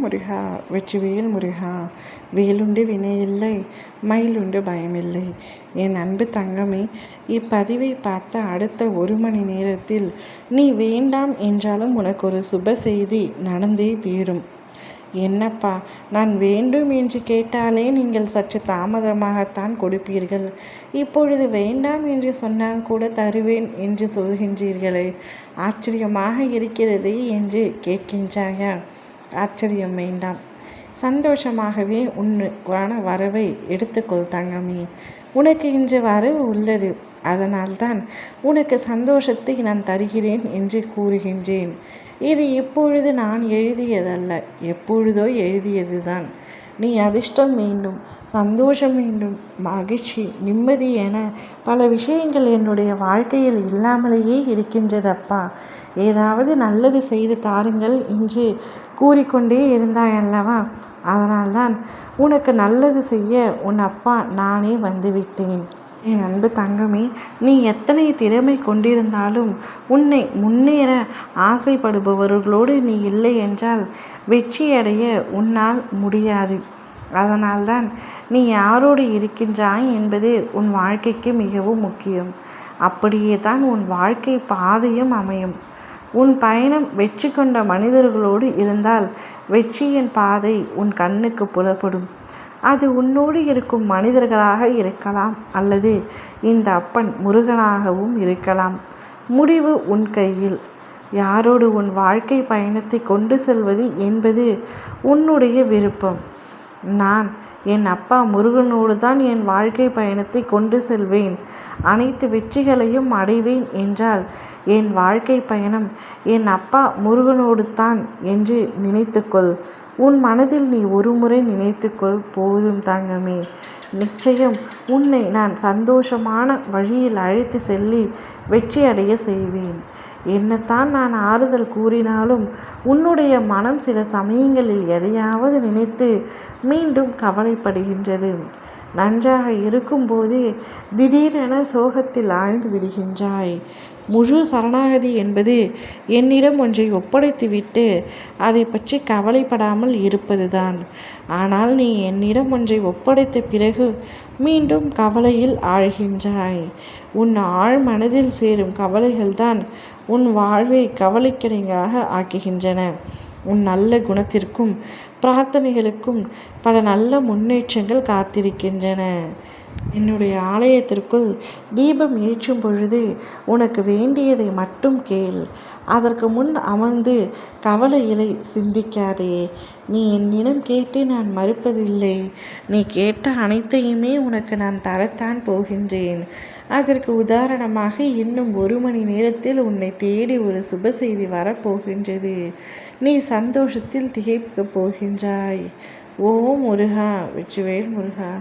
முருகா வெற்றிவேல் முருகா. வேலுண்டு வினையில்லை, மயிலுண்டு பயமில்லை. என் அன்பு தங்கமே, இப்பதிவை பார்த்த அடுத்த 1 மணி நேரத்தில் நீ வேண்டாம் என்றாலும் உனக்கு ஒரு சுப செய்தி நடந்தே தீரும். என்னப்பா, நான் வேண்டும் என்று கேட்டாலே நீங்கள் சற்று தாமதமாகத்தான் கொடுப்பீர்கள். இப்பொழுது வேண்டாம் என்று சொன்னால் கூட தருவேன் என்று சொல்கின்றீர்களே, ஆச்சரியமாக இருக்கிறதே என்று கேட்கின்றாயா? ஆச்சரியம் வேண்டாம், சந்தோஷமாகவே உனக்கான வரவை எடுத்துக்கொள் தங்கமே. உனக்கு இன்று வரவு உள்ளது, அதனால்தான் உனக்கு சந்தோஷத்தை நான் தருகிறேன் என்று கூறுகின்றேன். இது இப்பொழுது நான் எழுதியதல்ல, எப்பொழுதோ எழுதியதுதான். நீ அதிர்ஷ்டம் வேண்டும், சந்தோஷம் வேண்டும், மகிழ்ச்சி, நிம்மதி என பல விஷயங்கள் என்னுடைய வாழ்க்கையில் இல்லாமலேயே இருக்கின்றதப்பா. ஏதாவது நல்லது செய்து தாருங்கள் என்று கூறிக்கொண்டே இருந்தாய் அல்லவா? அதனால்தான் உனக்கு நல்லது செய்ய உன் அப்பா நானே வந்துவிட்டேன். என் அன்பு தங்கமே, நீ எத்தனை திறமை கொண்டிருந்தாலும் உன்னை முன்னேற ஆசைப்படுபவர்களோடு நீ இல்லை என்றால் வெற்றியடைய உன்னால் முடியாது. அதனால்தான் நீ யாரோடு இருக்கின்றாய் என்பது உன் வாழ்க்கைக்கு மிகவும் முக்கியம். அப்படியே தான் உன் வாழ்க்கை பாதையும் அமையும். உன் பயணம் வெற்றி கொண்ட மனிதர்களோடு இருந்தால் வெற்றியின் பாதை உன் கண்ணுக்கு புலப்படும். அது உன்னோடு இருக்கும் மனிதர்களாக இருக்கலாம், அல்லது இந்த அப்பன் முருகனாகவும் இருக்கலாம். முடிவு உன் கையில். யாரோடு உன் வாழ்க்கை பயணத்தை கொண்டு செல்வது என்பது உன்னுடைய விருப்பம். நான் என் அப்பா முருகனோடு தான் என் வாழ்க்கை பயணத்தை கொண்டு செல்வேன், அனைத்து வெற்றிகளையும் அடைவேன் என்றால் என் வாழ்க்கை பயணம் என் அப்பா முருகனோடு தான் என்று நினைத்துக்கொள். உன் மனதில் நீ ஒரு முறை நினைத்துக்கொள் போதும் தங்கமே. நிச்சயம் உன்னை நான் சந்தோஷமான வழியில் அழைத்து செல்லி வெற்றியடைய செய்வேன். என்னத்தான் நான் ஆறுதல் கூறினாலும் உன்னுடைய மனம் சில சமயங்களில் எதையாவது நினைத்து மீண்டும் கவலைப்படுகின்றது. நன்றாக இருக்கும்போதே திடீரென சோகத்தில் ஆழ்ந்து விடுகின்றாய். முழு சரணாகதி என்பது என்னிடம் ஒன்றை ஒப்படைத்துவிட்டு அதை பற்றி கவலைப்படாமல் இருப்பதுதான். ஆனால் நீ என்னிடம் ஒன்றை ஒப்படைத்த பிறகு மீண்டும் கவலையில் ஆழ்கின்றாய். உன் ஆழ் மனதில் சேரும் கவலைகள்தான் உன் வாழ்வை கவலைக்கிடங்காக ஆக்குகின்றன. உன் நல்ல குணத்திற்கும் பிரார்த்தனைகளுக்கும் பல நல்ல முன்னேற்றங்கள் காத்திருக்கின்றன. என்னுடைய ஆலயத்திற்குள் தீபம் ஏற்றும் பொழுது உனக்கு வேண்டியதை மட்டும் கேள். அதற்கு முன் அமர்ந்து கவலைகளை சிந்திக்காதே. நீ என்னிடம் கேட்டு நான் மறுப்பதில்லை. நீ கேட்ட அனைத்தையுமே உனக்கு நான் தரத்தான் போகின்றேன். அதற்கு உதாரணமாக இன்னும் 1 மணி நேரத்தில் உன்னை தேடி ஒரு சுப செய்தி வரப்போகின்றது. நீ சந்தோஷத்தில் திகைக்கப் போகின்றாய். ஓம் முருகா வெற்றிவேல் முருகா.